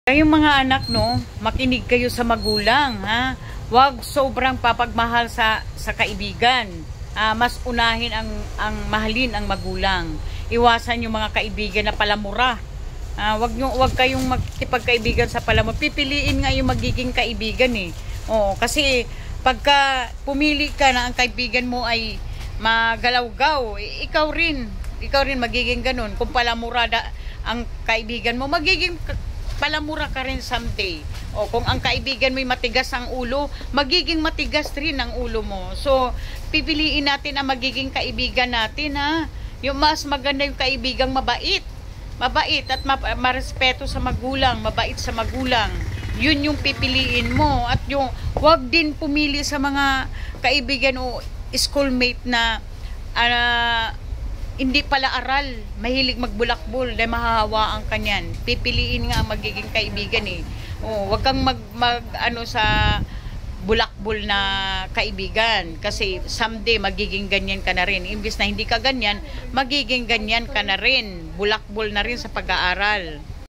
Kayong mga anak, no, makinig kayo sa magulang, ha? Huwag sobrang papagmahal sa kaibigan. Mas unahin ang mahalin ang magulang. Iwasan yung mga kaibigan na palamura. Huwag kayong magkipagkaibigan sa palamura. Pipiliin nga yung magiging kaibigan eh. Oo, kasi pagka pumili ka na ang kaibigan mo ay magalawgaw, ikaw rin magiging ganun. Kung palamura ang kaibigan mo, magiging palamura ka rin someday. O kung ang kaibigan mo'y matigas ang ulo, magiging matigas rin ang ulo mo. So, pipiliin natin ang magiging kaibigan natin, ha? Yung mas maganda yung kaibigang mabait. Mabait at marespeto sa magulang, mabait sa magulang. Yun yung pipiliin mo. At yung wag din pumili sa mga kaibigan o schoolmate na hindi pala aral, mahilig magbulakbol, dahil mahahawaan ka niyan. Pipiliin nga ang magiging kaibigan eh. Wag kang sa bulakbol na kaibigan kasi someday magiging ganyan ka na rin. Imbis na hindi ka ganyan, magiging ganyan ka na rin. Bulakbol na rin sa pag-aaral.